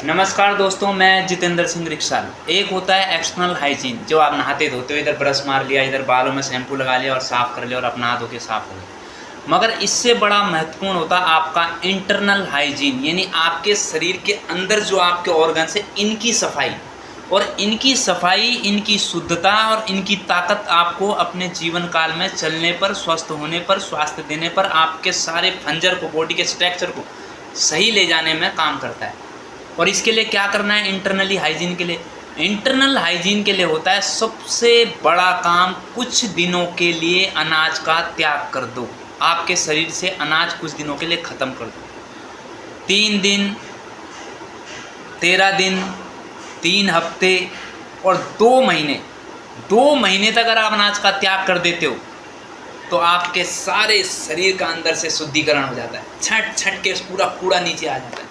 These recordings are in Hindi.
नमस्कार दोस्तों, मैं जितेंद्र सिंह रिक्साल। एक होता है एक्सटर्नल हाइजीन, जो आप नहाते धोते हो, इधर ब्रश मार लिया, इधर बालों में शैम्पू लगा लिया और साफ़ कर लिया और अपना धो के साफ़ हो गया। मगर इससे बड़ा महत्वपूर्ण होता है आपका इंटरनल हाइजीन, यानी आपके शरीर के अंदर जो आपके ऑर्गन्स है, इनकी सफाई। और इनकी सफाई, इनकी शुद्धता और इनकी ताकत आपको अपने जीवन काल में चलने पर, स्वस्थ होने पर, स्वास्थ्य देने पर, आपके सारे फंजर को, बॉडी के स्ट्रक्चर को सही ले जाने में काम करता है। और इसके लिए क्या करना है? इंटरनली हाइजीन के लिए, इंटरनल हाइजीन के लिए होता है सबसे बड़ा काम, कुछ दिनों के लिए अनाज का त्याग कर दो। आपके शरीर से अनाज कुछ दिनों के लिए ख़त्म कर दो। 3 दिन, 13 दिन, 3 हफ्ते और 2 महीने, 2 महीने तक अगर आप अनाज का त्याग कर देते हो तो आपके सारे शरीर का अंदर से शुद्धिकरण हो जाता है। छट छट के पूरा कूड़ा नीचे आ जाता है।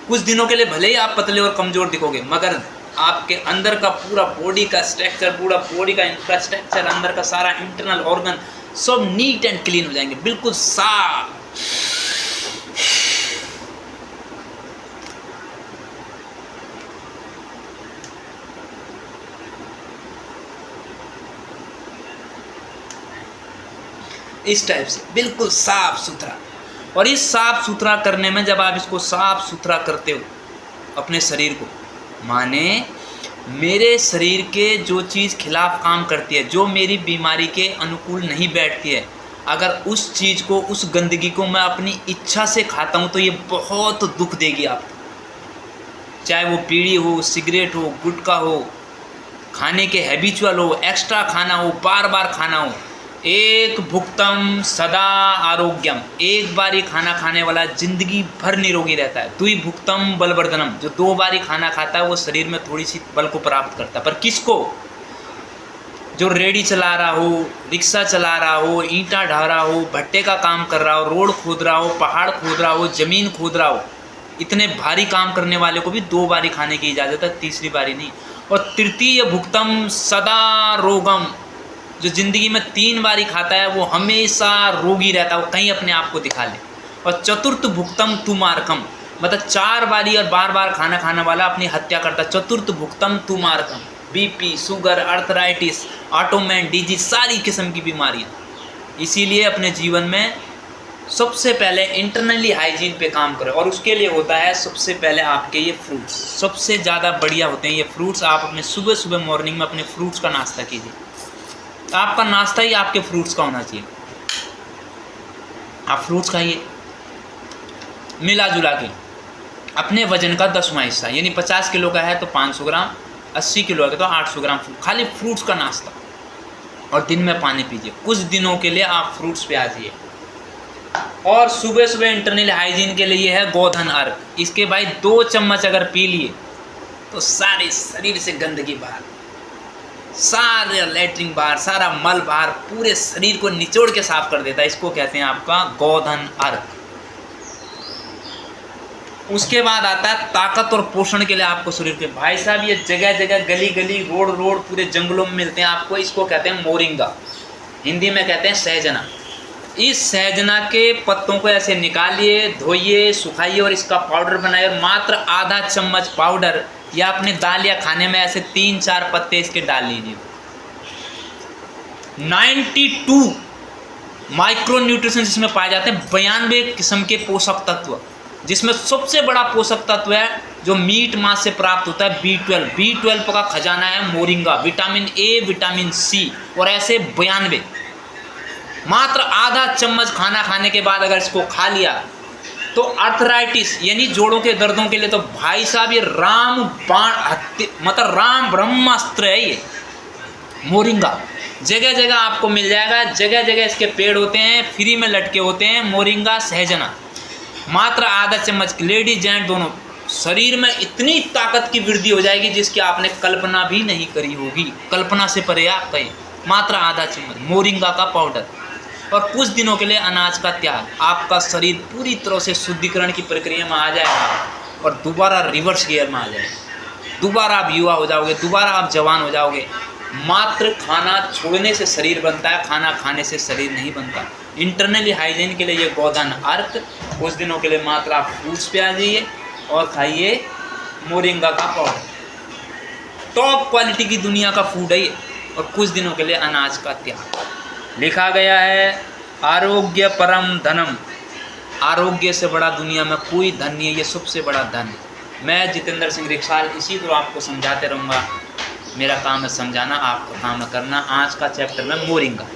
कुछ दिनों के लिए भले ही आप पतले और कमज़ोर दिखोगे, मगर आपके अंदर का पूरा बॉडी का स्ट्रक्चर, पूरा बॉडी का इंफ्रास्ट्रक्चर, अंदर का सारा इंटरनल ऑर्गन सब नीट एंड क्लीन हो जाएंगे, बिल्कुल साफ। इस टाइप से बिल्कुल साफ सुथरा। और इस साफ सुथरा करने में, जब आप इसको साफ सुथरा करते हो अपने शरीर को, माने मेरे शरीर के जो चीज़ खिलाफ काम करती है, जो मेरी बीमारी के अनुकूल नहीं बैठती है, अगर उस चीज़ को, उस गंदगी को मैं अपनी इच्छा से खाता हूँ तो ये बहुत दुख देगी आपको। चाहे वो बीड़ी हो, सिगरेट हो, गुटखा हो, खाने के हैबिचुअल हो, एक्स्ट्रा खाना हो, बार बार खाना हो। एक भुक्तम सदा आरोग्यम, एक बारी खाना खाने वाला जिंदगी भर निरोगी रहता है। दुई भुक्तम बलवर्धनम, जो 2 बारी खाना खाता है वो शरीर में थोड़ी सी बल को प्राप्त करता है। पर किसको? जो रेडी चला रहा हो, रिक्शा चला रहा हो, ईंटा ढा रहा हो, भट्टे का काम कर रहा हो, रोड खोद रहा हो, पहाड़ खोद रहा हो, ज़मीन खोद रहा हो, इतने भारी काम करने वाले को भी 2 बारी खाने की इजाज़त है, तीसरी बारी नहीं। और तृतीय भुक्तम सदा रोगम, जो ज़िंदगी में 3 बारी खाता है वो हमेशा रोगी रहता है, वो कहीं अपने आप को दिखा ले। और चतुर्थ भुक्तम तुमार्कम, मतलब 4 बारी और बार बार खाना खाने वाला अपनी हत्या करता है। चतुर्थ भुक्तम तुमार्कम, BP, sugar, arthritis, autoimmune disease, सारी किस्म की बीमारियाँ। इसीलिए अपने जीवन में सबसे पहले इंटरनली हाइजीन पे काम करें। और उसके लिए होता है सबसे पहले आपके ये फ्रूट्स सबसे ज़्यादा बढ़िया होते हैं। ये फ्रूट्स आप अपने सुबह सुबह मॉर्निंग में अपने फ्रूट्स का नाश्ता कीजिए। आपका नाश्ता ही आपके फ्रूट्स का होना चाहिए। आप फ्रूट्स खाइए मिला जुला के, अपने वजन का 10वां हिस्सा, यानी 50 किलो का है तो 500 ग्राम, 80 किलो का तो 800 ग्राम खाली फ्रूट्स का नाश्ता। और दिन में पानी पीजिए। कुछ दिनों के लिए आप फ्रूट्स पे आ जाइए। और सुबह सुबह इंटरनल हाइजीन के लिए है गोधन अर्क। इसके भाई 2 चम्मच अगर पी लिए तो सारे शरीर से गंदगी बाहर, सारे लैट्रिन बाहर, सारा मल बाहर, पूरे शरीर को निचोड़ के साफ कर देता है। इसको कहते हैं आपका गोधन अर्क। उसके बाद आता है ताकत और पोषण के लिए आपको शरीर के, भाई साहब ये जगह जगह, गली गली, रोड रोड, पूरे जंगलों में मिलते हैं आपको। इसको कहते हैं मोरिंगा, हिंदी में कहते हैं सहजना। इस सहजना के पत्तों को ऐसे निकालिए, धोइए, सुखाइए और इसका पाउडर बनाइए। और मात्र आधा चम्मच पाउडर या अपने दाल या खाने में ऐसे 3-4 पत्ते इसके डाल लीजिए। 92 माइक्रो न्यूट्रिशन इसमें पाए जाते हैं, 92 किस्म के पोषक तत्व, जिसमें सबसे बड़ा पोषक तत्व है जो मीट मांस से प्राप्त होता है B12। B12 का खजाना है moringa, vitamin A, vitamin C और ऐसे 92। मात्र आधा चम्मच खाना खाने के बाद अगर इसको खा लिया तो अर्थराइटिस यानी जोड़ों के दर्दों के लिए तो भाई साहब ये राम बाण, मतलब राम ब्रह्मास्त्र है। ये मोरिंगा जगह जगह आपको मिल जाएगा, जगह जगह इसके पेड़ होते हैं, फ्री में लटके होते हैं। मोरिंगा सहजना मात्र आधा चम्मच, लेडीज जेंट दोनों, शरीर में इतनी ताकत की वृद्धि हो जाएगी जिसकी आपने कल्पना भी नहीं करी होगी। कल्पना से परे आपका ये मात्र आधा चम्मच मोरिंगा का पाउडर। और कुछ दिनों के लिए अनाज का त्याग, आपका शरीर पूरी तरह से शुद्धिकरण की प्रक्रिया में आ जाएगा और दोबारा रिवर्स गियर में आ जाएगा। दोबारा आप युवा हो जाओगे, दोबारा आप जवान हो जाओगे। मात्र खाना छोड़ने से शरीर बनता है, खाना खाने से शरीर नहीं बनता। इंटरनली हाइजीन के लिए ये गोधन अर्क। कुछ दिनों के लिए मात्र आप फ्रूट्स पे आ जाइए और खाइए मोरिंगा का पाउडर, टॉप क्वालिटी की दुनिया का फूड है ये, और कुछ दिनों के लिए अनाज का त्याग। लिखा गया है आरोग्य परम धनम, आरोग्य से बड़ा दुनिया में कोई धन नहीं है, ये सबसे बड़ा धन है। मैं जितेंद्र सिंह रिक्साल इसी को आपको समझाते रहूँगा। मेरा काम है समझाना, आपका काम है करना। आज का चैप्टर में मोरिंगा।